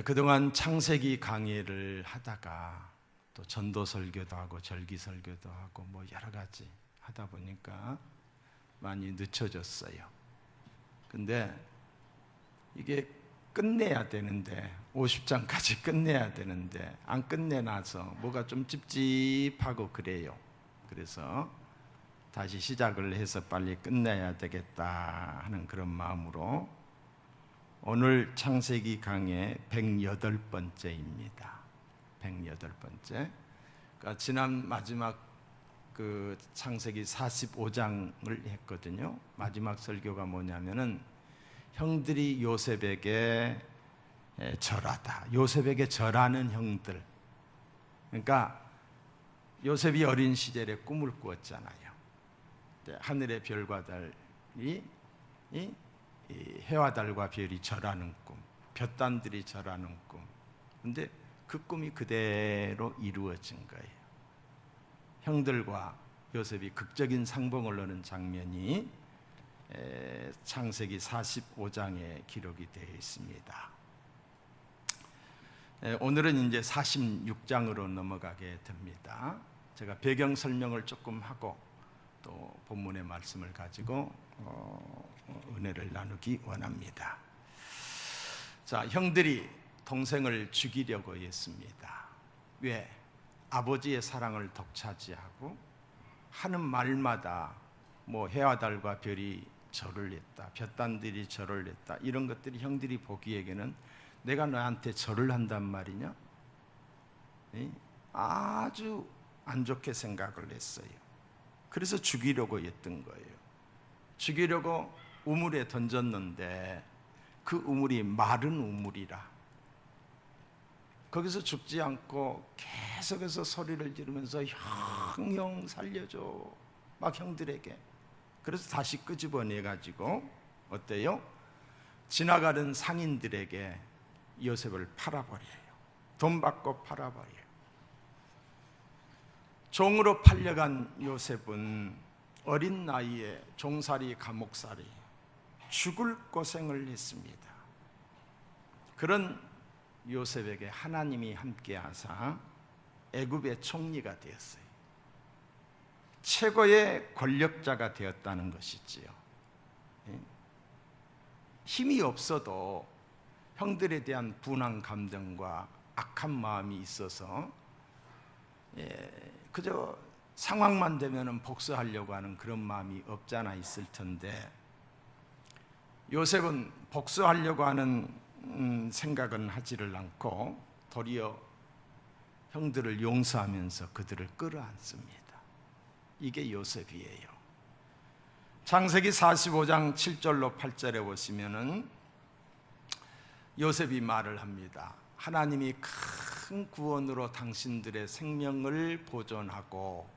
그동안 창세기 강의를 하다가 또 전도 설교도 하고 절기 설교도 하고 뭐 여러 가지 하다 보니까 많이 늦춰졌어요. 근데 이게 끝내야 되는데 50장까지 끝내야 되는데 안 끝내놔서 뭐가 좀 찝찝하고 그래요. 그래서 다시 시작을 해서 빨리 끝내야 되겠다 하는 그런 마음으로 오늘 창세기 강의 108번째입니다. 108번째. 그러니까 지난 마지막 그 창세기 45장을 했거든요. 마지막 설교가 뭐냐면은 형들이 요셉에게 절하다. 요셉에게 절하는 형들. 그러니까 요셉이 어린 시절에 꿈을 꾸었잖아요. 하늘의 별과 달이 해와 달과 별이 절하는 꿈, 볕단들이 절하는 꿈. 근데 그 꿈이 그대로 이루어진 거예요. 형들과 요셉이 극적인 상봉을 하는 장면이 창세기 45장에 기록이 되어 있습니다. 오늘은 이제 46장으로 넘어가게 됩니다. 제가 배경 설명을 조금 하고 또 본문의 말씀을 가지고 은혜를 나누기 원합니다. 자, 형들이 동생을 죽이려고 했습니다. 왜? 아버지의 사랑을 독차지하고 하는 말마다 뭐 해와 달과 별이 절을 했다, 볕단들이 절을 했다, 이런 것들이 형들이 보기에는 내가 너한테 절을 한단 말이냐? 아주 안 좋게 생각을 했어요. 그래서 죽이려고 했던 거예요. 죽이려고 우물에 던졌는데 그 우물이 마른 우물이라 거기서 죽지 않고 계속해서 소리를 지르면서 형 살려줘 막 형들에게. 그래서 다시 끄집어내가지고 어때요? 지나가는 상인들에게 요셉을 팔아버려요. 돈 받고 팔아버려요. 종으로 팔려간 요셉은 어린 나이에 종살이 감옥살이 죽을 고생을 했습니다. 그런 요셉에게 하나님이 함께하사 애굽의 총리가 되었어요. 최고의 권력자가 되었다는 것이지요. 힘이 없어도 형들에 대한 분한 감정과 악한 마음이 있어서 그저 상황만 되면 복수하려고 하는 그런 마음이 없잖아 있을 텐데 요셉은 복수하려고 하는 생각은 하지를 않고 도리어 형들을 용서하면서 그들을 끌어안습니다. 이게 요셉이에요. 창세기 45장 7절로 8절에 보시면은 요셉이 말을 합니다. 하나님이 큰 구원으로 당신들의 생명을 보존하고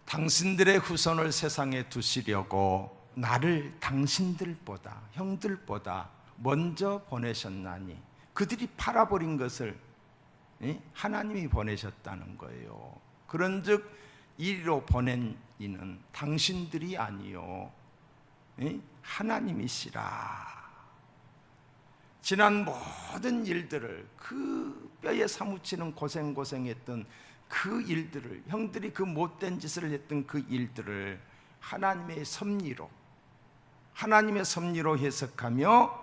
당신들의 후손을 세상에 두시려고 나를 당신들보다 형들보다 먼저 보내셨나니 그들이 팔아버린 것을 하나님이 보내셨다는 거예요. 그런즉 이리로 보낸 이는 당신들이 아니요 하나님이시라. 지난 모든 일들을 그 뼈에 사무치는 고생했던 그 일들을 형들이 그 못된 짓을 했던 그 일들을 하나님의 섭리로 해석하며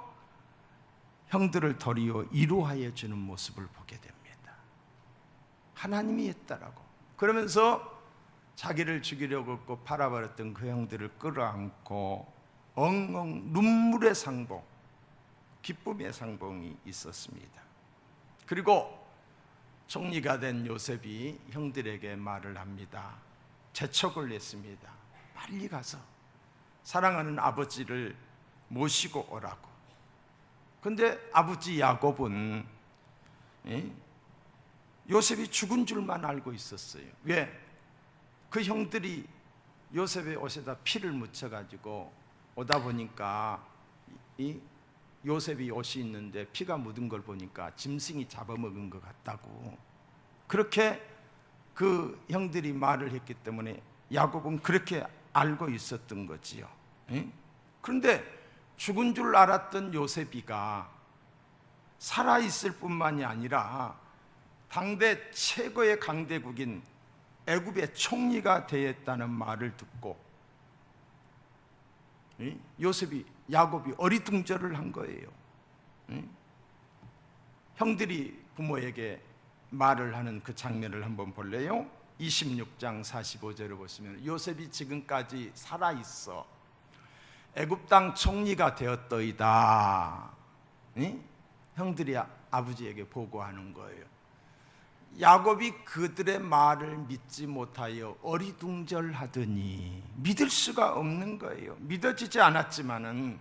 형들을 도리어 이루하여 주는 모습을 보게 됩니다. 하나님이 했다라고. 그러면서 자기를 죽이려고 했고 팔아버렸던 그 형들을 끌어안고 엉엉 눈물의 상봉, 기쁨의 상봉이 있었습니다. 그리고 총리가 된 요셉이 형들에게 말을 합니다. 재촉을 했습니다. 빨리 가서 사랑하는 아버지를 모시고 오라고. 근데 아버지 야곱은 요셉이 죽은 줄만 알고 있었어요. 왜? 그 형들이 요셉의 옷에다 피를 묻혀가지고 오다 보니까 이 요셉이 옷이 있는데 피가 묻은 걸 보니까 짐승이 잡아먹은 것 같다고. 그렇게 그 형들이 말을 했기 때문에 야곱은 그렇게 알고 있었던 거지요. 그런데 죽은 줄 알았던 요셉이가 살아있을 뿐만이 아니라 당대 최고의 강대국인 애굽의 총리가 되었다는 말을 듣고 야곱이 어리둥절을 한 거예요. 형들이 부모에게 말을 하는 그 장면을 한번 볼래요? 26장 45절을 보시면 요셉이 지금까지 살아있어 애굽 땅 총리가 되었더이다. 형들이 아버지에게 보고하는 거예요. 야곱이 그들의 말을 믿지 못하여 어리둥절하더니, 믿을 수가 없는 거예요. 믿어지지 않았지만은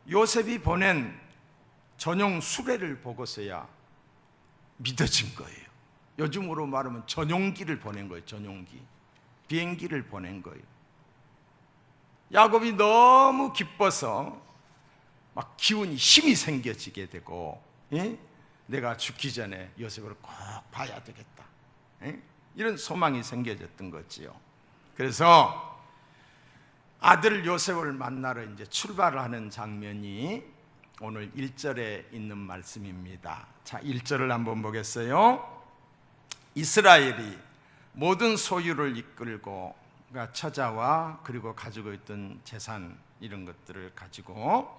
요셉이 보낸 전용 수레를 보고서야 믿어진 거예요. 요즘으로 말하면 전용기를 보낸 거예요. 전용기, 비행기를 보낸 거예요. 야곱이 너무 기뻐서 막 기운이, 힘이 생겨지게 되고, 내가 죽기 전에 요셉을 꼭 봐야 되겠다, 이런 소망이 생겨졌던 거지요. 그래서 아들 요셉을 만나러 이제 출발하는 장면이 오늘 1절에 있는 말씀입니다. 자, 1절을 한번 보겠어요. 이스라엘이 모든 소유를 이끌고, 그러니까 처자와 그리고 가지고 있던 재산 이런 것들을 가지고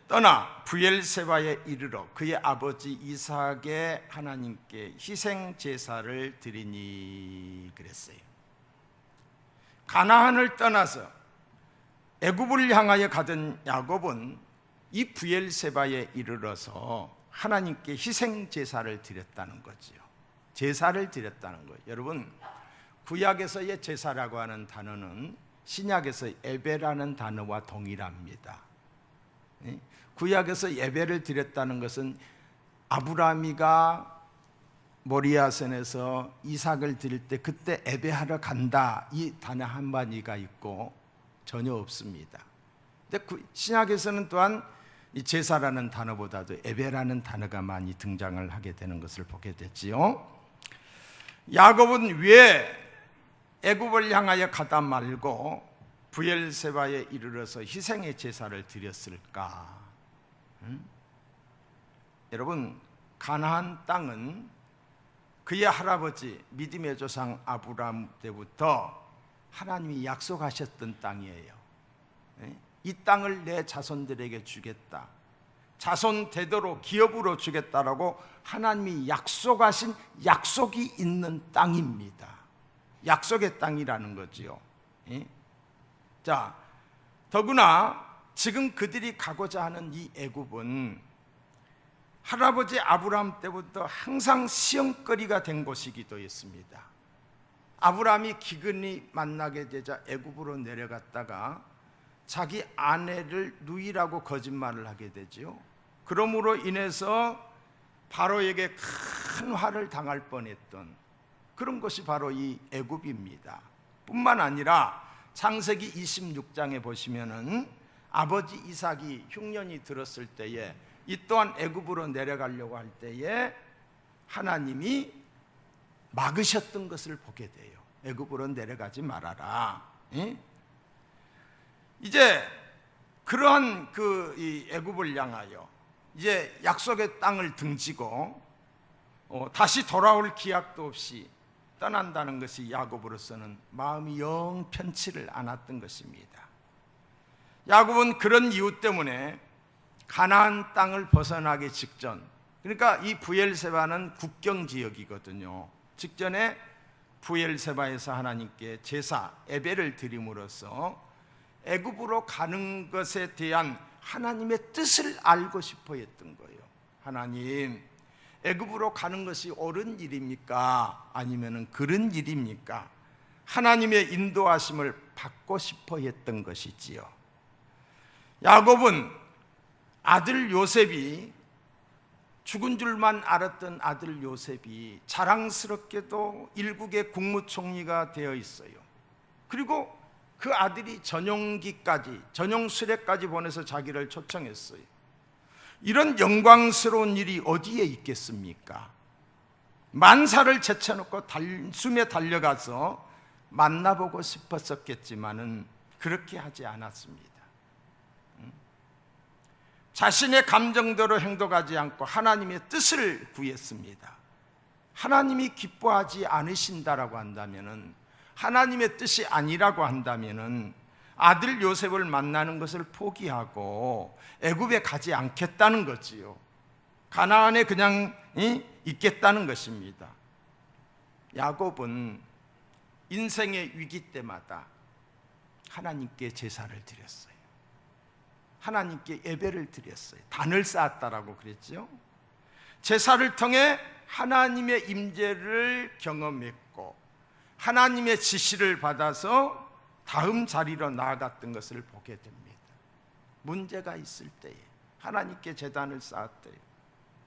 떠나 브엘세바에 이르러 그의 아버지 이삭의 하나님께 희생 제사를 드리니 그랬어요. 가나안을 떠나서 애굽을 향하여 가던 야곱은 이 브엘세바에 이르러서 하나님께 희생 제사를 드렸다는 거지요. 제사를 드렸다는 거예요. 여러분, 구약에서의 제사라고 하는 단어는 신약에서 예배라는 단어와 동일합니다. 구약에서 예배를 드렸다는 것은 아브라함이가 모리아산에서 이삭을 드릴 때 그때 예배하러 간다, 이 단어 한마디가 있고 전혀 없습니다. 근데 신약에서는 또한 이 제사라는 단어보다도 예배라는 단어가 많이 등장을 하게 되는 것을 보게 됐지요. 야곱은 왜 애굽을 향하여 가다 말고 브엘세바에 이르러서 희생의 제사를 드렸을까? 여러분, 가나안 땅은 그의 할아버지 믿음의 조상 아브라함 때부터 하나님이 약속하셨던 땅이에요. 이 땅을 내 자손들에게 주겠다, 자손 대대로 기업으로 주겠다라고 하나님이 약속하신 약속이 있는 땅입니다. 약속의 땅이라는 거지요. 자, 더구나 지금 그들이 가고자 하는 이 애굽은 할아버지 아브라함 때부터 항상 시험거리가 된 곳이기도 했습니다. 아브라함이 기근이 만나게 되자 애굽으로 내려갔다가 자기 아내를 누이라고 거짓말을 하게 되죠. 그러므로 인해서 바로에게 큰 화를 당할 뻔했던 그런 것이 바로 이 애굽입니다. 뿐만 아니라 창세기 26장에 보시면은 아버지 이삭이 흉년이 들었을 때에 이 또한 애굽으로 내려가려고 할 때에 하나님이 막으셨던 것을 보게 돼요. 애굽으로 내려가지 말아라. 이제 그러한 이 애굽을 향하여 이제 약속의 땅을 등지고 다시 돌아올 기약도 없이 떠난다는 것이 야곱으로서는 마음이 영 편치를 않았던 것입니다. 야곱은 그런 이유 때문에 가나안 땅을 벗어나기 직전, 그러니까 이 브엘세바는 국경 지역이거든요. 직전에 브엘세바에서 하나님께 제사, 예배를 드림으로써 애굽으로 가는 것에 대한 하나님의 뜻을 알고 싶어 했던 거예요. 하나님, 애굽으로 가는 것이 옳은 일입니까? 아니면 그런 일입니까? 하나님의 인도하심을 받고 싶어 했던 것이지요. 야곱은 아들 요셉이, 죽은 줄만 알았던 아들 요셉이 자랑스럽게도 일국의 국무총리가 되어 있어요. 그리고 그 아들이 전용기까지, 전용수레까지 보내서 자기를 초청했어요. 이런 영광스러운 일이 어디에 있겠습니까? 만사를 제쳐놓고 숨에 달려가서 만나보고 싶었었겠지만은 그렇게 하지 않았습니다. 자신의 감정대로 행동하지 않고 하나님의 뜻을 구했습니다. 하나님이 기뻐하지 않으신다라고 한다면은, 하나님의 뜻이 아니라고 한다면은 아들 요셉을 만나는 것을 포기하고 애굽에 가지 않겠다는 거지요. 가나안에 그냥 있겠다는 것입니다. 야곱은 인생의 위기 때마다 하나님께 제사를 드렸어요. 하나님께 예배를 드렸어요. 단을 쌓았다라고 그랬죠. 제사를 통해 하나님의 임재를 경험했고 하나님의 지시를 받아서 다음 자리로 나아갔던 것을 보게 됩니다. 문제가 있을 때에 하나님께 제단을 쌓았대요.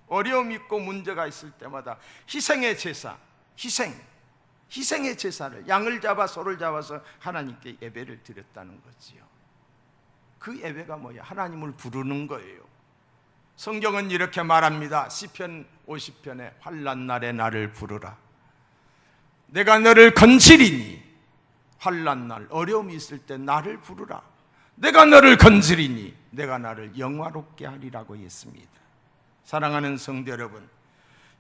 어려움이 있고 문제가 있을 때마다 희생의 제사, 희생의 제사를, 양을 잡아 소를 잡아서 하나님께 예배를 드렸다는 거지요. 그 예배가 뭐야? 하나님을 부르는 거예요. 성경은 이렇게 말합니다. 시편 50편에 환난 날에 나를 부르라. 내가 너를 건지리니, 환난 날 어려움이 있을 때 나를 부르라. 내가 너를 건지리니 내가 나를 영화롭게 하리라고 했습니다. 사랑하는 성도 여러분,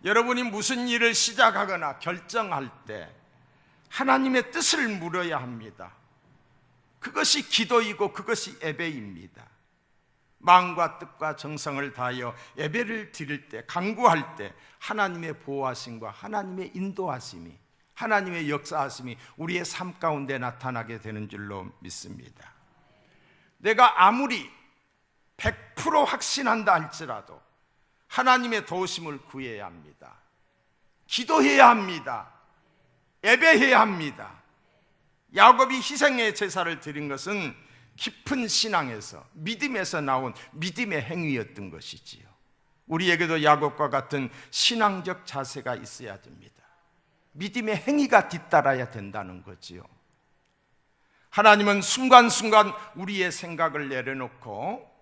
여러분이 무슨 일을 시작하거나 결정할 때 하나님의 뜻을 물어야 합니다. 그것이 기도이고 그것이 예배입니다. 마음과 뜻과 정성을 다하여 예배를 드릴 때, 간구할 때 하나님의 보호하심과 하나님의 인도하심이, 하나님의 역사하심이 우리의 삶 가운데 나타나게 되는 줄로 믿습니다. 내가 아무리 100% 확신한다 할지라도 하나님의 도우심을 구해야 합니다. 기도해야 합니다. 예배해야 합니다. 야곱이 희생의 제사를 드린 것은 깊은 신앙에서, 믿음에서 나온 믿음의 행위였던 것이지요. 우리에게도 야곱과 같은 신앙적 자세가 있어야 됩니다. 믿음의 행위가 뒤따라야 된다는 거지요. 하나님은 순간순간 우리의 생각을 내려놓고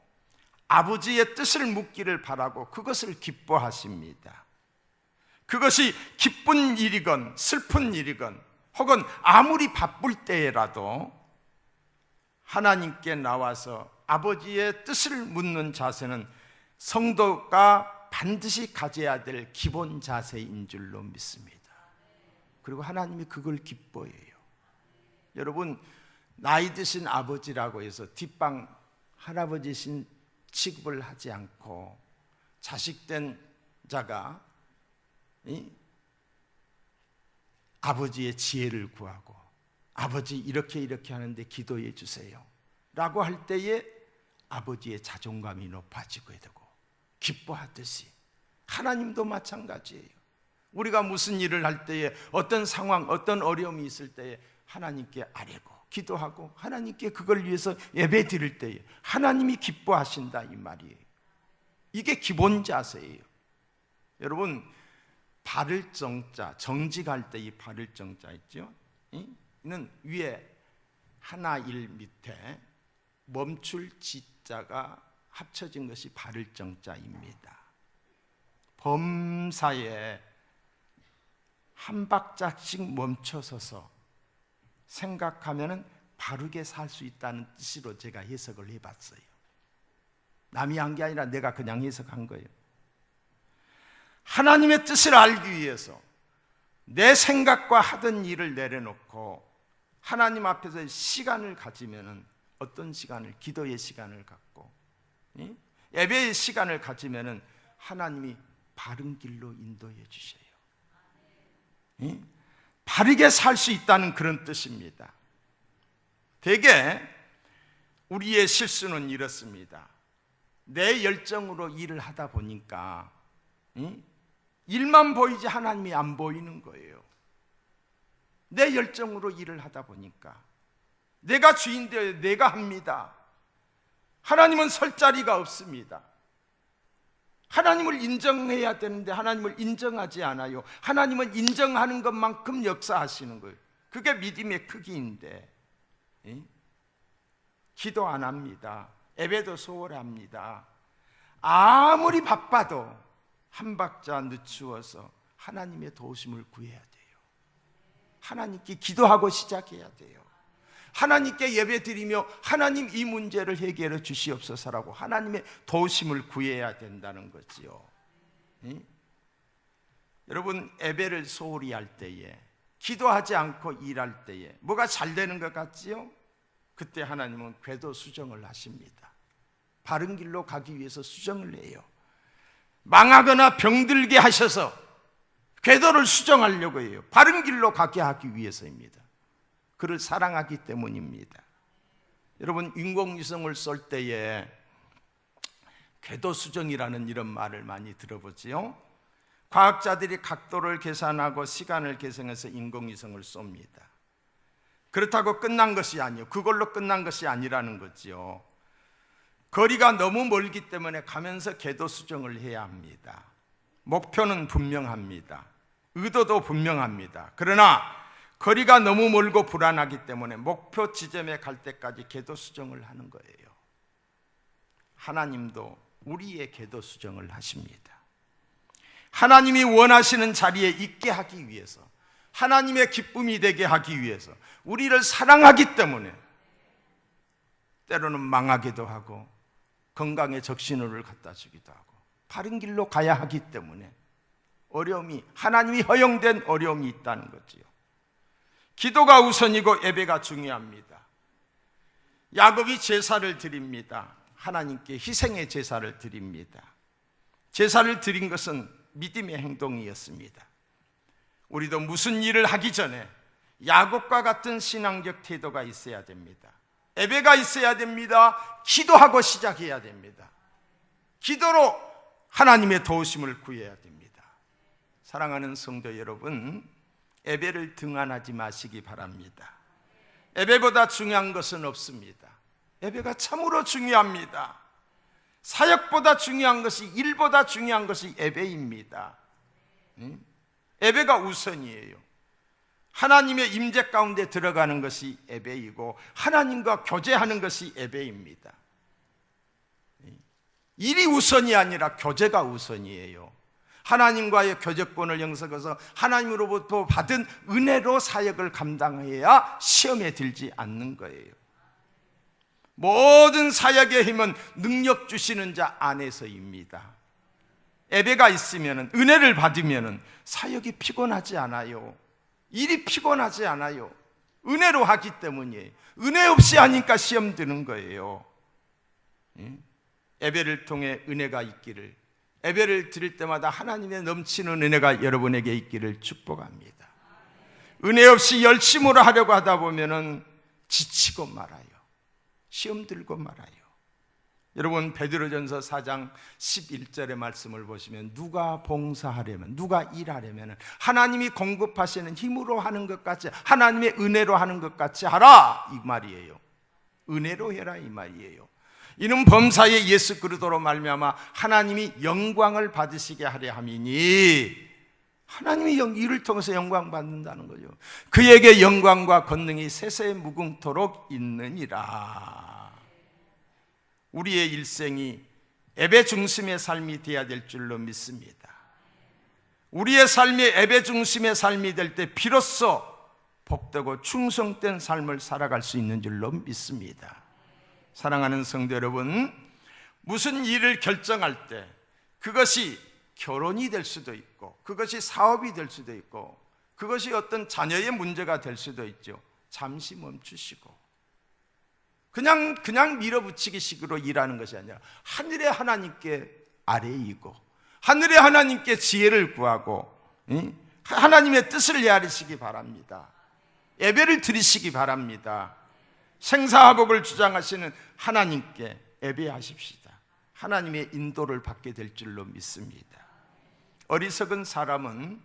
아버지의 뜻을 묻기를 바라고 그것을 기뻐하십니다. 그것이 기쁜 일이건 슬픈 일이건 혹은 아무리 바쁠 때라도 하나님께 나와서 아버지의 뜻을 묻는 자세는 성도가 반드시 가져야 될 기본 자세인 줄로 믿습니다. 그리고 하나님이 그걸 기뻐해요. 여러분, 나이 드신 아버지라고 해서 뒷방 할아버지신 취급을 하지 않고 자식된 자가 아버지의 지혜를 구하고 아버지 이렇게 하는데 기도해 주세요 라고 할 때에 아버지의 자존감이 높아지게 되고 기뻐하듯이 하나님도 마찬가지예요. 우리가 무슨 일을 할 때에 어떤 상황, 어떤 어려움이 있을 때에 하나님께 아뢰고 기도하고 하나님께 그걸 위해서 예배 드릴 때에 하나님이 기뻐하신다 이 말이에요. 이게 기본 자세예요. 여러분, 바를 정자, 정직할 때 이 바를 정자 있죠? 이는 위에 하나 일 밑에 멈출 지자가 합쳐진 것이 바를 정자입니다. 범사에 한 박자씩 멈춰서서 생각하면은 바르게 살 수 있다는 뜻으로 제가 해석을 해봤어요. 남이 한 게 아니라 내가 그냥 해석한 거예요. 하나님의 뜻을 알기 위해서 내 생각과 하던 일을 내려놓고 하나님 앞에서 시간을 가지면은, 어떤 시간을, 기도의 시간을 갖고 예배의 시간을 가지면은 하나님이 바른 길로 인도해 주셔요. 바르게 살 수 있다는 그런 뜻입니다. 대개 우리의 실수는 이렇습니다. 내 열정으로 일을 하다 보니까 일만 보이지 하나님이 안 보이는 거예요. 내 열정으로 일을 하다 보니까 내가 주인 되어 내가 합니다. 하나님은 설 자리가 없습니다. 하나님을 인정해야 되는데 하나님을 인정하지 않아요. 하나님은 인정하는 것만큼 역사하시는 거예요. 그게 믿음의 크기인데 기도 안 합니다. 예배도 소홀합니다. 아무리 바빠도 한 박자 늦추어서 하나님의 도우심을 구해야 돼요. 하나님께 기도하고 시작해야 돼요. 하나님께 예배드리며 하나님 이 문제를 해결해 주시옵소서라고 하나님의 도우심을 구해야 된다는 거지요. 여러분, 예배를 소홀히 할 때에, 기도하지 않고 일할 때에 뭐가 잘 되는 것 같지요? 그때 하나님은 궤도 수정을 하십니다. 바른 길로 가기 위해서 수정을 해요. 망하거나 병들게 하셔서 궤도를 수정하려고 해요. 바른 길로 가게 하기 위해서입니다. 그를 사랑하기 때문입니다. 여러분, 인공위성을 쏠 때에 궤도 수정이라는 이런 말을 많이 들어보지요. 과학자들이 각도를 계산하고 시간을 계산해서 인공위성을 쏩니다. 그렇다고 끝난 것이 아니에요. 그걸로 끝난 것이 아니라는 거지요. 거리가 너무 멀기 때문에 가면서 궤도 수정을 해야 합니다. 목표는 분명합니다. 의도도 분명합니다. 그러나 거리가 너무 멀고 불안하기 때문에 목표 지점에 갈 때까지 궤도 수정을 하는 거예요. 하나님도 우리의 궤도 수정을 하십니다. 하나님이 원하시는 자리에 있게 하기 위해서, 하나님의 기쁨이 되게 하기 위해서, 우리를 사랑하기 때문에 때로는 망하기도 하고 건강에 적신호를 갖다 주기도 하고 바른 길로 가야 하기 때문에 어려움이, 하나님이 허용된 어려움이 있다는 거지요. 기도가 우선이고 예배가 중요합니다. 야곱이 제사를 드립니다. 하나님께 희생의 제사를 드립니다. 제사를 드린 것은 믿음의 행동이었습니다. 우리도 무슨 일을 하기 전에 야곱과 같은 신앙적 태도가 있어야 됩니다. 예배가 있어야 됩니다. 기도하고 시작해야 됩니다. 기도로 하나님의 도우심을 구해야 됩니다. 사랑하는 성도 여러분, 예배를 등한하지 마시기 바랍니다. 예배보다 중요한 것은 없습니다. 예배가 참으로 중요합니다. 사역보다 중요한 것이, 일보다 중요한 것이 예배입니다. 예배가 우선이에요. 하나님의 임재 가운데 들어가는 것이 예배이고 하나님과 교제하는 것이 예배입니다. 일이 우선이 아니라 교제가 우선이에요. 하나님과의 교제권을 영접해서 하나님으로부터 받은 은혜로 사역을 감당해야 시험에 들지 않는 거예요. 모든 사역의 힘은 능력 주시는 자 안에서입니다. 예배가 있으면, 은혜를 받으면 사역이 피곤하지 않아요. 일이 피곤하지 않아요. 은혜로 하기 때문이에요. 은혜 없이 하니까 시험 드는 거예요. 예배를 통해 은혜가 있기를, 예배를 드릴 때마다 하나님의 넘치는 은혜가 여러분에게 있기를 축복합니다. 은혜 없이 열심으로 하려고 하다 보면 지치고 말아요. 시험 들고 말아요. 여러분, 베드로전서 4장 11절의 말씀을 보시면 누가 봉사하려면, 누가 일하려면 하나님이 공급하시는 힘으로 하는 것 같이, 하나님의 은혜로 하는 것 같이 하라, 이 말이에요. 은혜로 해라, 이 말이에요. 이는 범사에 예수 그리스도로 말미암아 하나님이 영광을 받으시게 하려 함이니, 하나님이 이를 통해서 영광 받는다는 거죠. 그에게 영광과 권능이 세세 무궁토록 있느니라. 우리의 일생이 예배 중심의 삶이 되어야 될 줄로 믿습니다. 우리의 삶이 예배 중심의 삶이 될 때 비로소 복되고 충성된 삶을 살아갈 수 있는 줄로 믿습니다. 사랑하는 성도 여러분, 무슨 일을 결정할 때 그것이 결혼이 될 수도 있고, 그것이 사업이 될 수도 있고, 그것이 어떤 자녀의 문제가 될 수도 있죠. 잠시 멈추시고 그냥 밀어붙이기 식으로 일하는 것이 아니라 하늘의 하나님께 아뢰이고 하늘의 하나님께 지혜를 구하고 하나님의 뜻을 헤아리시기 바랍니다. 예배를 드리시기 바랍니다. 생사화복을 주장하시는 하나님께 예배하십시다. 하나님의 인도를 받게 될 줄로 믿습니다. 어리석은 사람은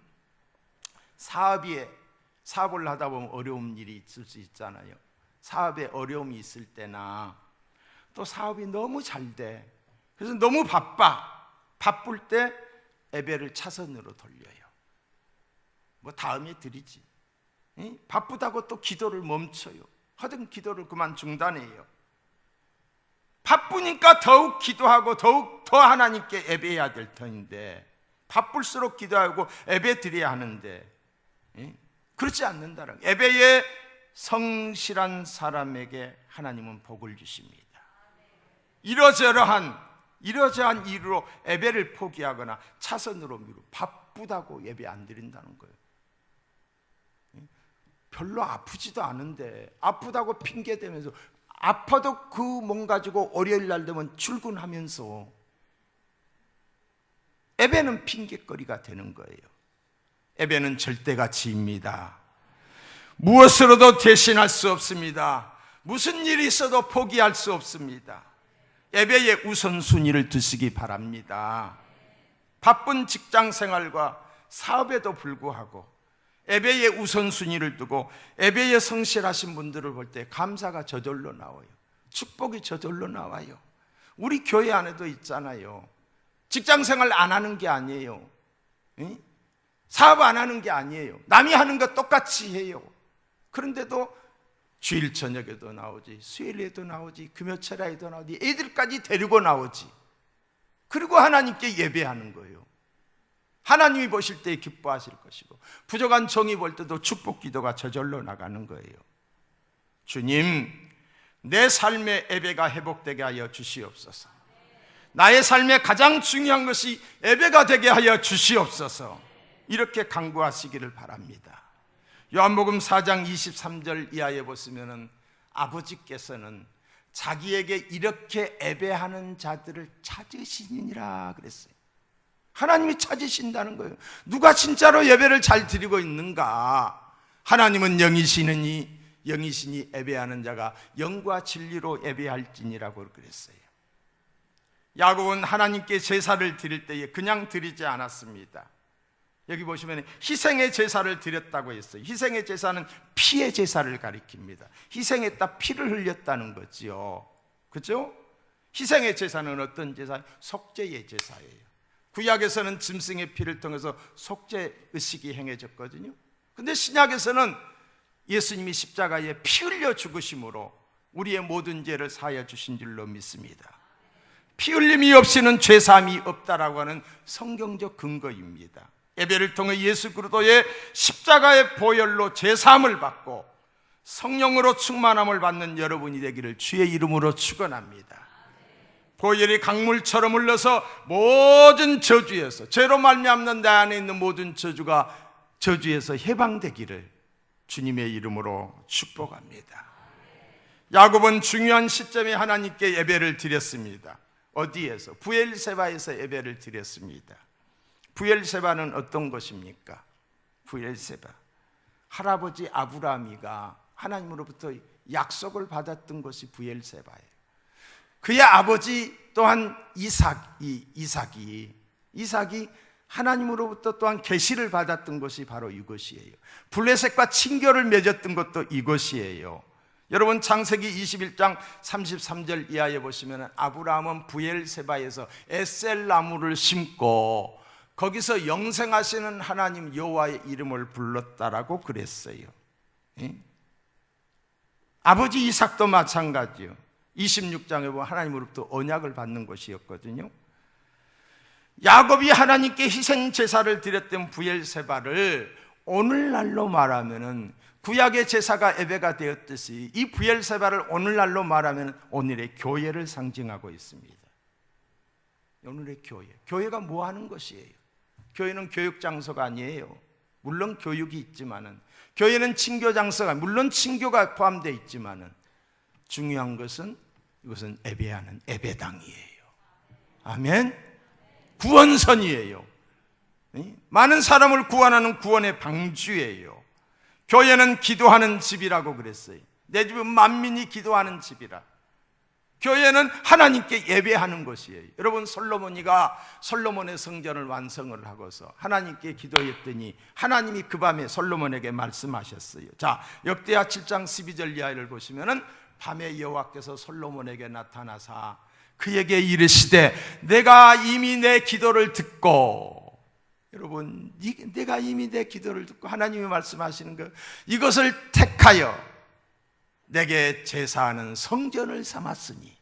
사업을 하다 보면 어려운 일이 있을 수 있잖아요. 사업에 어려움이 있을 때나 또 사업이 너무 잘 돼, 그래서 너무 바쁠 때 예배를 차선으로 돌려요. 뭐 다음에 드리지, 바쁘다고 또 기도를 멈춰요. 하든 기도를 그만 중단해요. 바쁘니까 더욱 기도하고 더욱 더 하나님께 예배해야 될 터인데, 바쁠수록 기도하고 예배 드려야 하는데 그렇지 않는다는, 예배의 성실한 사람에게 하나님은 복을 주십니다. 이러저러한 이유로 예배를 포기하거나 차선으로 미루고 바쁘다고 예배 안 드린다는 거예요. 별로 아프지도 않은데 아프다고 핑계대면서, 아파도 그 몸 가지고 월요일 날 되면 출근하면서 예배는 핑계거리가 되는 거예요. 예배는 절대가치입니다. 무엇으로도 대신할 수 없습니다. 무슨 일이 있어도 포기할 수 없습니다. 예배의 우선순위를 두시기 바랍니다. 바쁜 직장 생활과 사업에도 불구하고 예배의 우선순위를 두고 예배에 성실하신 분들을 볼 때 감사가 저절로 나와요. 축복이 저절로 나와요. 우리 교회 안에도 있잖아요. 직장 생활 안 하는 게 아니에요. 사업 안 하는 게 아니에요. 남이 하는 거 똑같이 해요. 그런데도 주일 저녁에도 나오지, 수요일에도 나오지, 금요철에도 나오지, 애들까지 데리고 나오지. 그리고 하나님께 예배하는 거예요. 하나님이 보실 때 기뻐하실 것이고, 부족한 종이 볼 때도 축복 기도가 저절로 나가는 거예요. 주님, 내 삶의 예배가 회복되게 하여 주시옵소서. 나의 삶에 가장 중요한 것이 예배가 되게 하여 주시옵소서. 이렇게 간구하시기를 바랍니다. 요한복음 4장 23절 이하에 보시면은 아버지께서는 자기에게 이렇게 예배하는 자들을 찾으시니라 그랬어요. 하나님이 찾으신다는 거예요. 누가 진짜로 예배를 잘 드리고 있는가? 하나님은 영이시니 예배하는 자가 영과 진리로 예배할지니라고 그랬어요. 야곱은 하나님께 제사를 드릴 때에 그냥 드리지 않았습니다. 여기 보시면 희생의 제사를 드렸다고 했어요. 희생의 제사는 피의 제사를 가리킵니다. 희생했다, 피를 흘렸다는 거지요. 그렇죠? 희생의 제사는 어떤 제사예요? 속죄의 제사예요. 구약에서는 짐승의 피를 통해서 속죄 의식이 행해졌거든요. 근데 신약에서는 예수님이 십자가에 피 흘려 죽으심으로 우리의 모든 죄를 사하여 주신 줄로 믿습니다. 피 흘림이 없이는 죄사함이 없다라고 하는 성경적 근거입니다. 예배를 통해 예수 그리스도의 십자가의 보혈로 죄사함을 받고 성령으로 충만함을 받는 여러분이 되기를 주의 이름으로 축원합니다. 보혈이 강물처럼 흘러서 모든 저주에서, 죄로 말미암는 내 안에 있는 모든 저주에서 해방되기를 주님의 이름으로 축복합니다. 야곱은 중요한 시점에 하나님께 예배를 드렸습니다. 어디에서? 부엘세바에서 예배를 드렸습니다. 부엘세바는 어떤 것입니까? 부엘세바, 할아버지 아브라함이가 하나님으로부터 약속을 받았던 것이 부엘세바예요. 그의 아버지 또한 이삭이 하나님으로부터 또한 계시를 받았던 것이 바로 이것이에요. 블레셋과 친교를 맺었던 것도 이것이에요. 여러분 창세기 21장 33절 이하에 보시면 아브라함은 부엘세바에서 에셀나무를 심고 거기서 영생하시는 하나님 여호와의 이름을 불렀다라고 그랬어요. 아버지 이삭도 마찬가지요. 26장에 보면 하나님으로부터 언약을 받는 것이었거든요. 야곱이 하나님께 희생 제사를 드렸던 부엘세바를 오늘날로 말하면은 구약의 제사가 예배가 되었듯이 이 부엘세바를 오늘날로 말하면 오늘의 교회를 상징하고 있습니다. 오늘의 교회가 뭐 하는 것이에요? 교회는 교육 장소가 아니에요. 물론 교육이 있지만은, 교회는 친교 장소가, 물론 친교가 포함되어 있지만은, 중요한 것은 이것은 예배하는 예배당이에요. 아멘. 구원선이에요. 많은 사람을 구원하는 구원의 방주예요. 교회는 기도하는 집이라고 그랬어요. 내 집은 만민이 기도하는 집이라. 교회는 하나님께 예배하는 것이에요. 여러분, 솔로몬의 성전을 완성을 하고서 하나님께 기도했더니 하나님이 그 밤에 솔로몬에게 말씀하셨어요. 자, 역대하 7장 12절 이하를 보시면은 밤에 여호와께서 솔로몬에게 나타나사 그에게 이르시되 내가 이미 내 기도를 듣고, 여러분, 내가 이미 내 기도를 듣고 하나님이 말씀하시는 것, 이것을 택하여 내게 제사하는 성전을 삼았으니,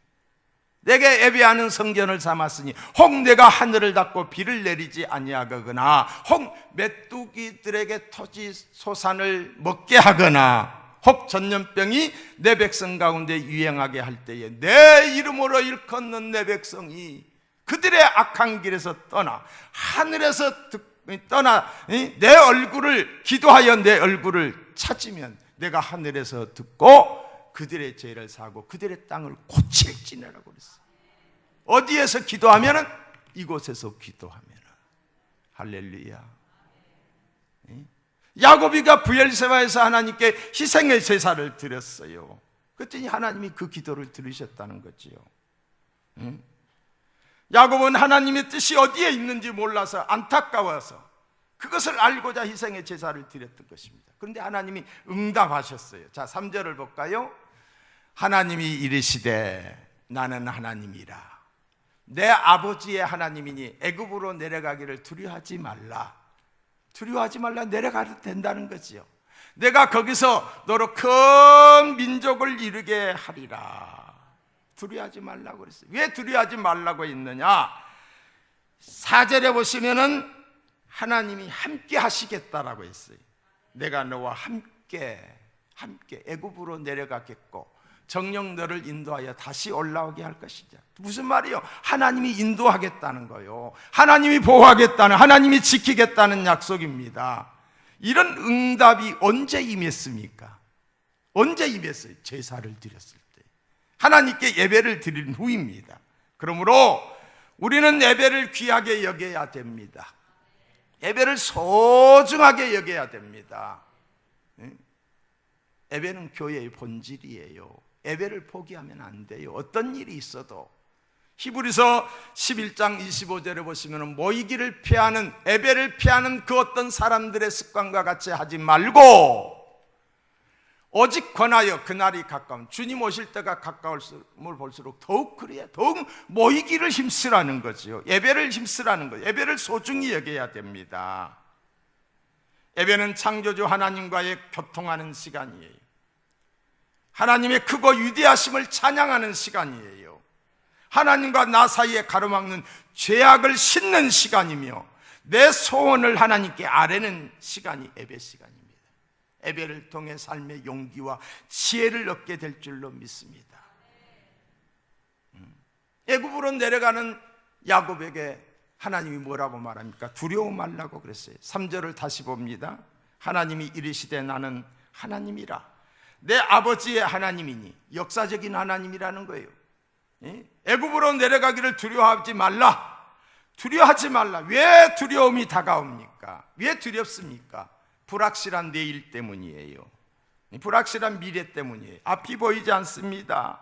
내게 예배하는 성전을 삼았으니 혹 내가 하늘을 닫고 비를 내리지 아니하거나 혹 메뚜기들에게 토지 소산을 먹게 하거나 혹 전염병이 내 백성 가운데 유행하게 할 때에 내 이름으로 일컫는 내 백성이 그들의 악한 길에서 떠나 하늘에서 떠나 내 얼굴을 기도하여 내 얼굴을 찾으면 내가 하늘에서 듣고 그들의 죄를 사고 그들의 땅을 고칠지니라고 그랬어요. 어디에서 기도하면은 이곳에서 기도하면은 할렐루야. 야곱이가 브엘세바에서 하나님께 희생의 제사를 드렸어요. 그랬더니 하나님이 그 기도를 들으셨다는 거지요. 야곱은 하나님의 뜻이 어디에 있는지 몰라서 안타까워서 그것을 알고자 희생의 제사를 드렸던 것입니다. 그런데 하나님이 응답하셨어요. 자, 3절을 볼까요? 하나님이 이르시되 나는 하나님이라. 내 아버지의 하나님이니 애굽으로 내려가기를 두려워하지 말라. 두려워하지 말라. 내려가도 된다는 거지요. 내가 거기서 너로 큰 민족을 이루게 하리라. 두려워하지 말라고 그랬어요. 왜 두려워하지 말라고 했느냐? 4절에 보시면은 하나님이 함께 하시겠다라고 했어요. 내가 너와 함께 애굽으로 내려가겠고 정녕 너를 인도하여 다시 올라오게 할 것이다. 무슨 말이요? 하나님이 인도하겠다는 거요. 하나님이 보호하겠다는, 하나님이 지키겠다는 약속입니다. 이런 응답이 언제 임했습니까? 언제 임했어요? 제사를 드렸을 때, 하나님께 예배를 드린 후입니다. 그러므로 우리는 예배를 귀하게 여겨야 됩니다. 예배를 소중하게 여겨야 됩니다. 예배는 교회의 본질이에요. 예배를 포기하면 안 돼요. 어떤 일이 있어도. 히브리서 11장 25절에 보시면 모이기를 피하는, 예배를 피하는 그 어떤 사람들의 습관과 같이 하지 말고 오직 권하여 그날이 가까운, 주님 오실 때가 가까움을 볼수록 더욱 그래야, 더욱 모이기를 힘쓰라는 거지요. 예배를 힘쓰라는 거예요. 예배를 소중히 여겨야 됩니다. 예배는 창조주 하나님과의 교통하는 시간이에요. 하나님의 크고 위대하심을 찬양하는 시간이에요. 하나님과 나 사이에 가로막는 죄악을 씻는 시간이며 내 소원을 하나님께 아뢰는 시간이 예배 시간입니다. 예배를 통해 삶의 용기와 지혜를 얻게 될 줄로 믿습니다. 애굽으로 내려가는 야곱에게 하나님이 뭐라고 말합니까? 두려워 말라고 그랬어요. 3절을 다시 봅니다. 하나님이 이르시되 나는 하나님이라. 내 아버지의 하나님이니, 역사적인 하나님이라는 거예요. 애굽으로 내려가기를 두려워하지 말라. 두려워하지 말라. 왜 두려움이 다가옵니까? 왜 두렵습니까? 불확실한 내일 때문이에요. 불확실한 미래 때문이에요. 앞이 보이지 않습니다.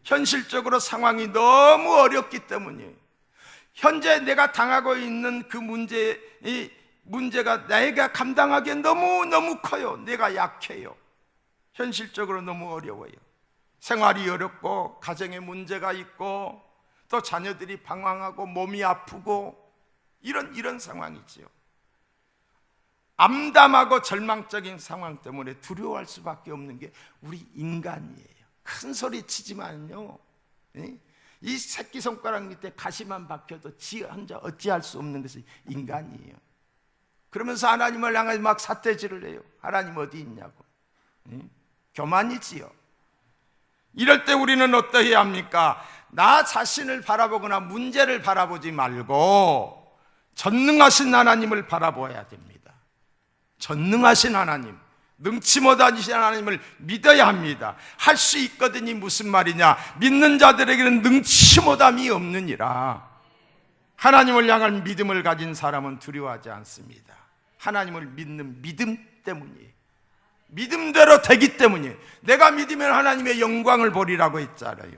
현실적으로 상황이 너무 어렵기 때문이에요. 현재 내가 당하고 있는 그 문제가 내가 감당하기에 너무너무 커요. 내가 약해요. 현실적으로 너무 어려워요. 생활이 어렵고 가정에 문제가 있고 또 자녀들이 방황하고 몸이 아프고 이런 상황이지요. 암담하고 절망적인 상황 때문에 두려워할 수밖에 없는 게 우리 인간이에요. 큰 소리 치지만요, 이 새끼손가락 밑에 가시만 박혀도 지 혼자 어찌할 수 없는 것이 인간이에요. 그러면서 하나님을 향해 막 삿대질을 해요. 하나님 어디 있냐고. 교만이지요. 이럴 때 우리는 어떠해야 합니까? 나 자신을 바라보거나 문제를 바라보지 말고 전능하신 하나님을 바라보아야 됩니다. 전능하신 하나님, 능치 못하신 하나님을 믿어야 합니다. 할 수 있거든이 무슨 말이냐? 믿는 자들에게는 능치 못함이 없느니라. 하나님을 향한 믿음을 가진 사람은 두려워하지 않습니다. 하나님을 믿는 믿음 때문이에요. 믿음대로 되기 때문이에요. 내가 믿으면 하나님의 영광을 보리라고 했잖아요.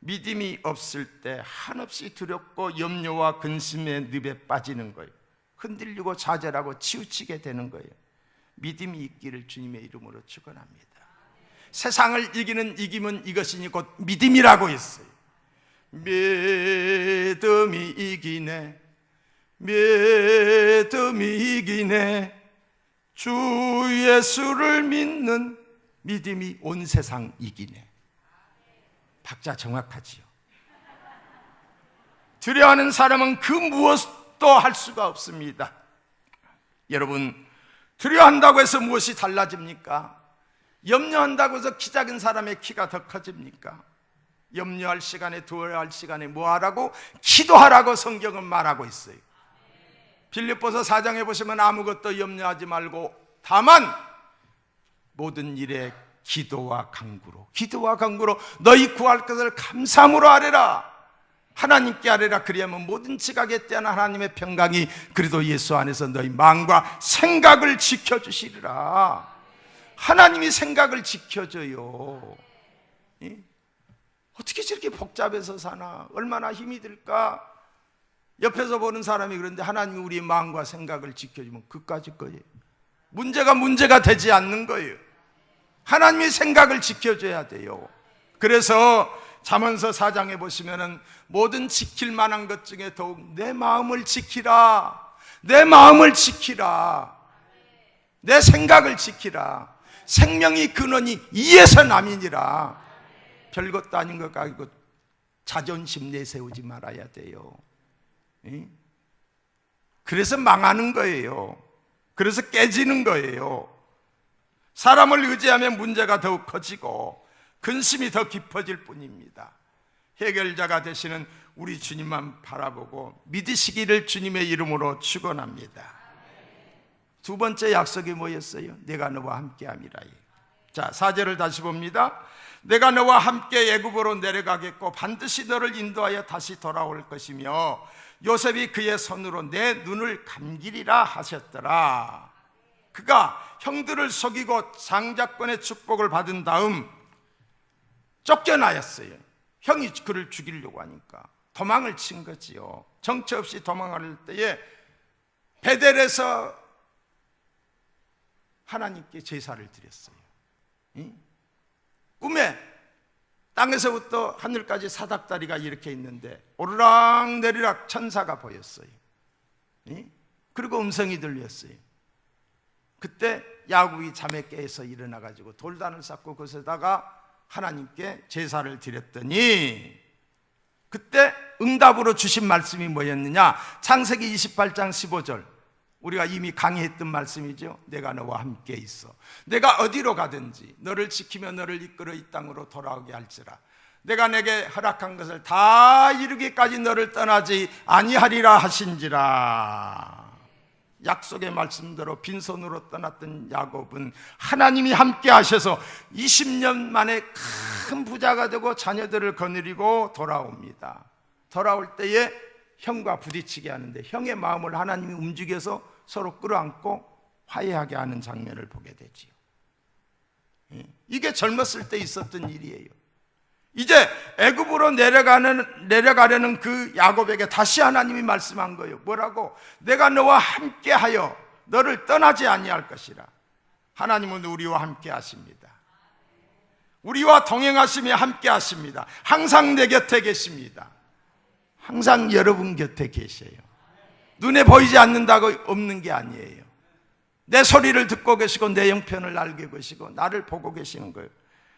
믿음이 없을 때 한없이 두렵고 염려와 근심의 늪에 빠지는 거예요. 흔들리고 좌절하고 치우치게 되는 거예요. 믿음이 있기를 주님의 이름으로 축원합니다. 세상을 이기는 이김은 이것이니 곧 믿음이라고 했어요. 믿음이 이기네, 믿음이 이기네. 주 예수를 믿는 믿음이 온 세상 이기네. 박자 정확하지요. 두려워하는 사람은 그 무엇도 할 수가 없습니다. 여러분, 두려워한다고 해서 무엇이 달라집니까? 염려한다고 해서 키 작은 사람의 키가 더 커집니까? 염려할 시간에, 두려워할 시간에 뭐 하라고? 기도하라고 성경은 말하고 있어요. 빌립보서 4장에 보시면 아무것도 염려하지 말고 다만 모든 일에 기도와 간구로 너희 구할 것을 감사함으로 아뢰라. 하나님께 아뢰라. 그리하면 모든 지각에 대한 하나님의 평강이 그리스도 예수 안에서 너희 마음과 생각을 지켜주시리라. 하나님이 생각을 지켜줘요. 어떻게 저렇게 복잡해서 사나? 얼마나 힘이 들까? 옆에서 보는 사람이 그런데 하나님이 우리의 마음과 생각을 지켜주면 그까짓 거예요. 문제가 되지 않는 거예요. 하나님의 생각을 지켜줘야 돼요. 그래서 잠언서 4장에 보시면은 모든 지킬 만한 것 중에 더욱 내 마음을 지키라. 내 마음을 지키라. 내 생각을 지키라. 생명이 근원이 이에서 남이니라. 별것도 아닌 것 가지고 자존심 내세우지 말아야 돼요. 그래서 망하는 거예요. 그래서 깨지는 거예요. 사람을 의지하면 문제가 더욱 커지고 근심이 더 깊어질 뿐입니다. 해결자가 되시는 우리 주님만 바라보고 믿으시기를 주님의 이름으로 축원합니다. 두 번째 약속이 뭐였어요? 내가 너와 함께함이라. 자, 4절을 다시 봅니다. 내가 너와 함께 애굽으로 내려가겠고 반드시 너를 인도하여 다시 돌아올 것이며 요셉이 그의 손으로 내 눈을 감기리라 하셨더라. 그가 형들을 속이고 장자권의 축복을 받은 다음 쫓겨나였어요. 형이 그를 죽이려고 하니까 도망을 친 거지요. 정처 없이 도망할 때에 베델에서 하나님께 제사를 드렸어요. 꿈에 땅에서부터 하늘까지 사닥다리가 이렇게 있는데 오르락 내리락 천사가 보였어요. 그리고 음성이 들렸어요. 그때 야곱이 잠에 깨서 일어나가지고 돌단을 쌓고 그것에다가 하나님께 제사를 드렸더니 그때 응답으로 주신 말씀이 뭐였느냐? 창세기 28장 15절, 우리가 이미 강의했던 말씀이죠. 내가 너와 함께 있어. 내가 어디로 가든지 너를 지키며 너를 이끌어 이 땅으로 돌아오게 할지라. 내가 내게 허락한 것을 다 이루기까지 너를 떠나지 아니하리라 하신지라. 약속의 말씀대로 빈손으로 떠났던 야곱은 하나님이 함께 하셔서 20년 만에 큰 부자가 되고 자녀들을 거느리고 돌아옵니다. 돌아올 때에 형과 부딪히게 하는데 형의 마음을 하나님이 움직여서 서로 끌어안고 화해하게 하는 장면을 보게 되지요. 이게 젊었을 때 있었던 일이에요. 이제 애굽으로 내려가려는 그 야곱에게 다시 하나님이 말씀한 거예요. 뭐라고? 내가 너와 함께하여 너를 떠나지 아니할 것이라. 하나님은 우리와 함께 하십니다. 우리와 동행하시며 함께 하십니다. 항상 내 곁에 계십니다. 항상 여러분 곁에 계셔요. 눈에 보이지 않는다고 없는 게 아니에요. 내 소리를 듣고 계시고 내 형편을 알게 계시고 나를 보고 계시는 거예요.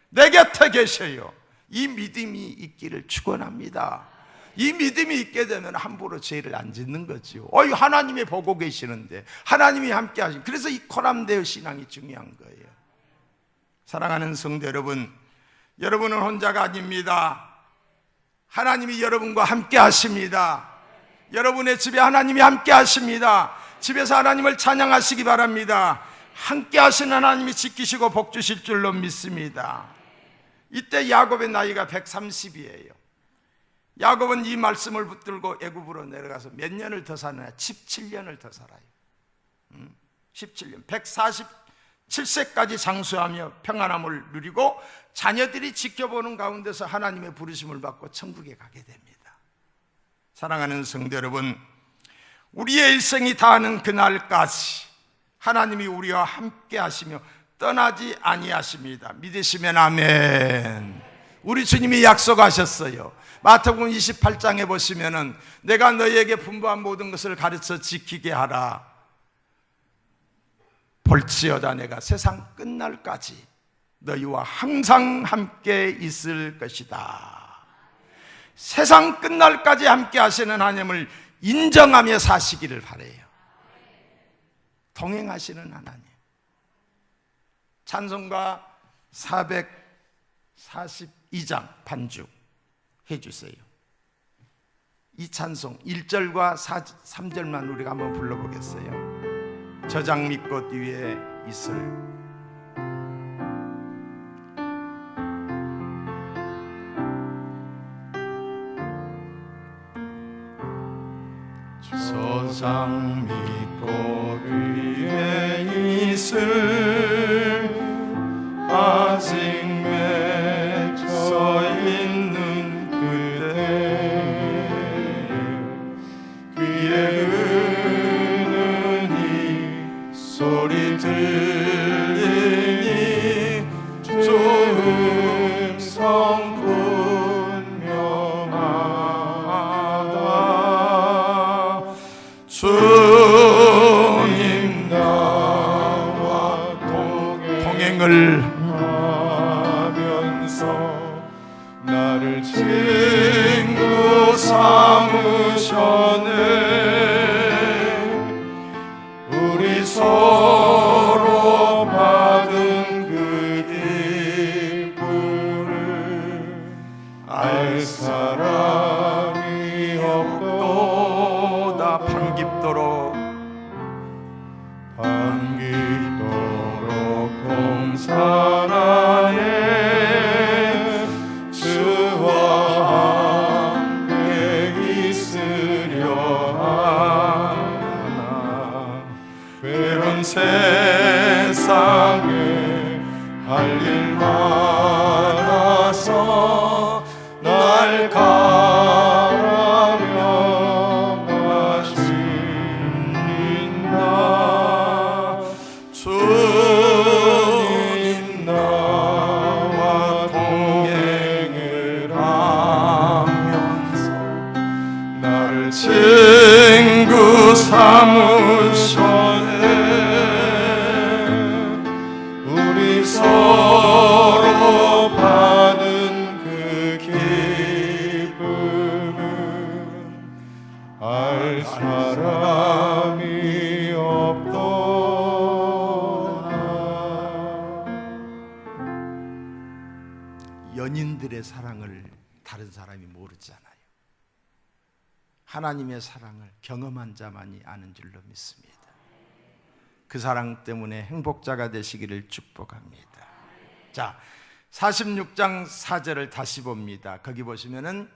내 곁에 계셔요. 이 믿음이 있기를 축원합니다. 이 믿음이 있게 되면 함부로 죄를 안 짓는 거죠. 하나님이 보고 계시는데, 하나님이 함께 하시는, 그래서 이 코람데오 신앙이 중요한 거예요. 사랑하는 성도 여러분, 여러분은 혼자가 아닙니다. 하나님이 여러분과 함께 하십니다. 여러분의 집에 하나님이 함께 하십니다. 집에서 하나님을 찬양하시기 바랍니다. 함께 하신 하나님이 지키시고 복 주실 줄로 믿습니다. 이때 야곱의 나이가 130이에요. 야곱은 이 말씀을 붙들고 애굽으로 내려가서 몇 년을 더 사느냐? 17년을 더 살아요. 17년, 147세까지 장수하며 평안함을 누리고 자녀들이 지켜보는 가운데서 하나님의 부르심을 받고 천국에 가게 됩니다. 사랑하는 성도 여러분, 우리의 일생이 다하는 그날까지 하나님이 우리와 함께 하시며 떠나지 아니하십니다. 믿으시면 아멘. 우리 주님이 약속하셨어요. 마태복음 28장에 보시면은 내가 너희에게 분부한 모든 것을 가르쳐 지키게 하라. 볼지어다 내가 세상 끝날까지 너희와 항상 함께 있을 것이다. 세상 끝날까지 함께 하시는 하나님을 인정하며 사시기를 바라요. 동행하시는 하나님. 찬송가 442장 반주 해주세요. 이 찬송 1절과 3절만 우리가 한번 불러보겠어요. 저장미꽃 위에 이슬. 저장미꽃 위에 이슬 아직 맺혀 있는 그대 귀에 은은히 소리 들리니 좋은 성 분명하다. 주님 나와 동행을 하면서 나를 친구 삼으셨네. 우리 서로 받은 그 기쁨을 알 사람이 없도다. 반기도록 동산 안에 주와 함께 있으려 하나. 외로운 세상에 할 일 많아서 날 가라며 가신다. 주님 나와 동행을 하면서 나를 친구 삼으셨네. 우리 서로 받은 그 기쁨은 알 사람이 없도다. 연인들의 사랑을 다른 사람이 모르잖아요. 하나님의 사랑을 경험한 자만이 아는 줄로 믿습니다. 그 사랑 때문에 행복자가 되시기를 축복합니다. 자, 46장 4절을 다시 봅니다. 거기 보시면은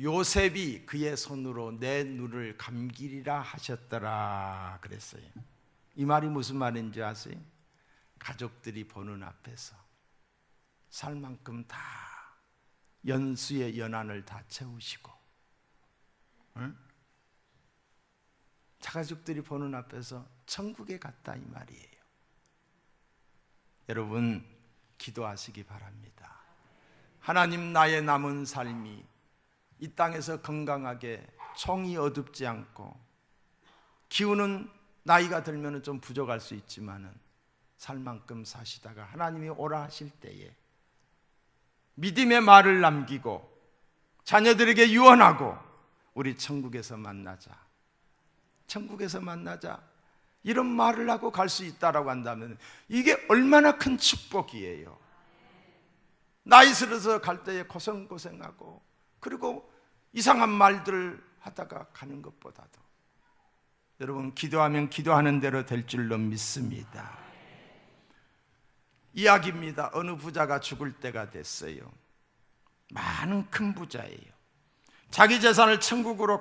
요셉이 그의 손으로 내 눈을 감기리라 하셨더라 그랬어요. 이 말이 무슨 말인지 아세요? 가족들이 보는 앞에서 살 만큼 다 연수의 연한을 다 채우시고, 응? 자가족들이 보는 앞에서 천국에 갔다 이 말이에요. 여러분 기도하시기 바랍니다. 하나님, 나의 남은 삶이 이 땅에서 건강하게 총이 어둡지 않고, 기운은 나이가 들면 좀 부족할 수 있지만은 살 만큼 사시다가 하나님이 오라 하실 때에 믿음의 말을 남기고 자녀들에게 유언하고 우리 천국에서 만나자, 천국에서 만나자, 이런 말을 하고 갈 수 있다라고 한다면 이게 얼마나 큰 축복이에요. 나이 들어서 갈 때에 고생하고 그리고 이상한 말들을 하다가 가는 것보다도 여러분 기도하면 기도하는 대로 될 줄로 믿습니다. 이야기입니다. 어느 부자가 죽을 때가 됐어요. 많은 큰 부자예요. 자기 재산을 천국으로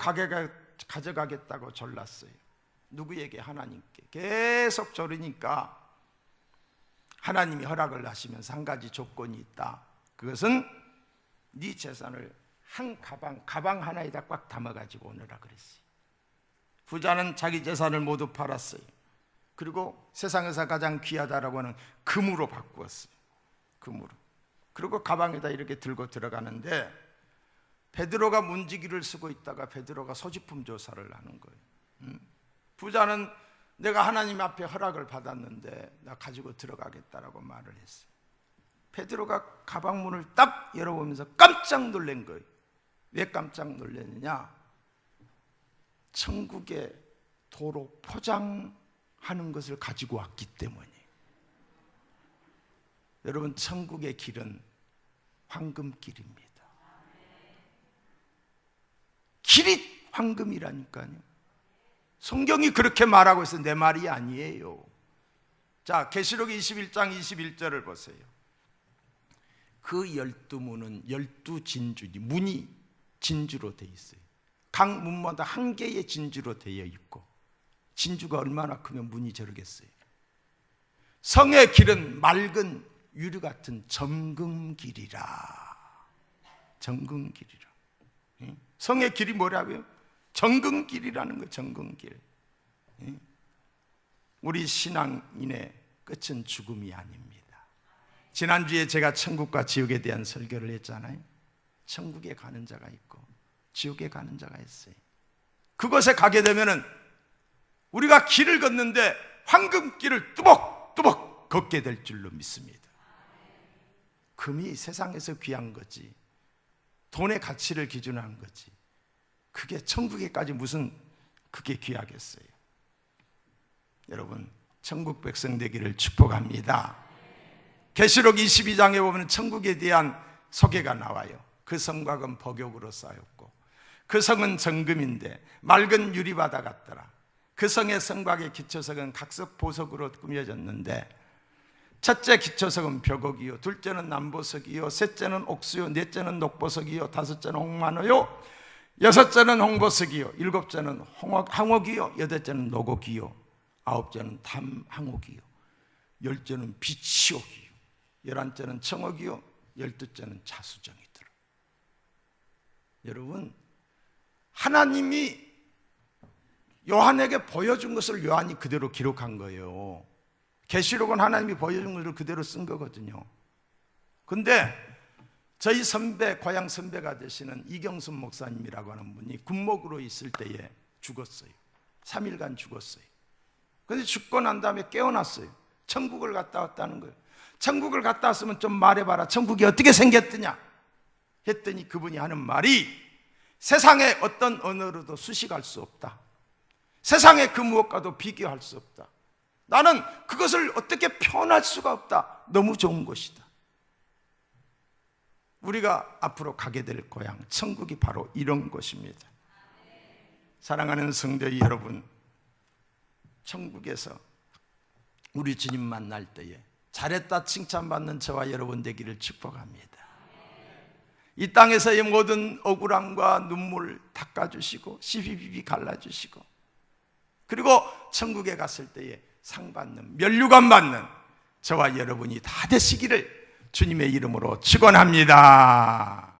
가져가겠다고 졸랐어요. 누구에게? 하나님께. 계속 졸으니까 하나님이 허락을 하시면서 한 가지 조건이 있다. 그것은 네 재산을 한 가방 하나에다 꽉 담아가지고 오느라 그랬어요. 부자는 자기 재산을 모두 팔았어요. 그리고 세상에서 가장 귀하다라고 하는 금으로 바꾸었어요. 금으로. 그리고 가방에다 이렇게 들고 들어가는데 베드로가 문지기를 쓰고 있다가 베드로가 소지품 조사를 하는 거예요. 부자는 내가 하나님 앞에 허락을 받았는데 나 가지고 들어가겠다라고 말을 했어요. 베드로가 가방 문을 딱 열어보면서 깜짝 놀란 거예요. 왜 깜짝 놀랐느냐? 천국의 도로 포장하는 것을 가지고 왔기 때문이에요. 여러분, 천국의 길은 황금길입니다. 길이 황금이라니까요. 성경이 그렇게 말하고 있어요. 내 말이 아니에요. 자, 계시록 21장 21절을 보세요. 그 12문은 12진주니, 문이 진주로 되어 있어요. 각 문마다 한 개의 진주로 되어 있고, 진주가 얼마나 크면 문이 저러겠어요. 성의 길은 맑은 유리 같은 정금길이라. 정금길이라. 성의 길이 뭐라고요? 정금길이라는 거예요. 정금길. 우리 신앙인의 끝은 죽음이 아닙니다. 지난주에 제가 천국과 지옥에 대한 설교를 했잖아요. 천국에 가는 자가 있고 지옥에 가는 자가 있어요. 그곳에 가게 되면은 우리가 길을 걷는데 황금길을 뚜벅뚜벅 걷게 될 줄로 믿습니다. 금이 세상에서 귀한 거지, 돈의 가치를 기준으로 한 거지, 그게 천국에까지 무슨 그게 귀하겠어요. 여러분, 천국 백성 되기를 축복합니다. 계시록 22장에 보면 천국에 대한 소개가 나와요. 그 성곽은 복욕으로 쌓였고 그 성은 정금인데 맑은 유리바다 같더라. 그 성의 성곽의 기초석은 각석 보석으로 꾸며졌는데, 첫째 기초석은 벽옥이요, 둘째는 남보석이요, 셋째는 옥수요, 넷째는 녹보석이요, 다섯째는 홍만호요, 여섯째는 홍보석이요, 일곱째는 항옥이요, 여덟째는 녹옥이요, 아홉째는 담항옥이요, 열째는 비치옥이요, 열한째는 청옥이요, 열두째는 자수정이더라. 여러분, 하나님이 요한에게 보여준 것을 요한이 그대로 기록한 거예요. 계시록은 하나님이 보여준 것을 그대로 쓴 거거든요. 근데 저희 선배, 고향 선배가 되시는 이경순 목사님이라고 하는 분이 군목으로 있을 때에 죽었어요. 3일간 죽었어요. 근데 죽고 난 다음에 깨어났어요. 천국을 갔다 왔다는 거예요. 천국을 갔다 왔으면 좀 말해봐라, 천국이 어떻게 생겼더냐 했더니 그분이 하는 말이, 세상에 어떤 언어로도 수식할 수 없다. 세상의 그 무엇과도 비교할 수 없다. 나는 그것을 어떻게 표현할 수가 없다. 너무 좋은 곳이다. 우리가 앞으로 가게 될 고향, 천국이 바로 이런 곳입니다. 사랑하는 성도 여러분, 천국에서 우리 주님 만날 때에 잘했다 칭찬받는 저와 여러분 되기를 축복합니다. 이 땅에서의 모든 억울함과 눈물 닦아주시고 시비비비 갈라주시고, 그리고 천국에 갔을 때에 상 받는, 면류관 받는 저와 여러분이 다 되시기를 주님의 이름으로 축원합니다.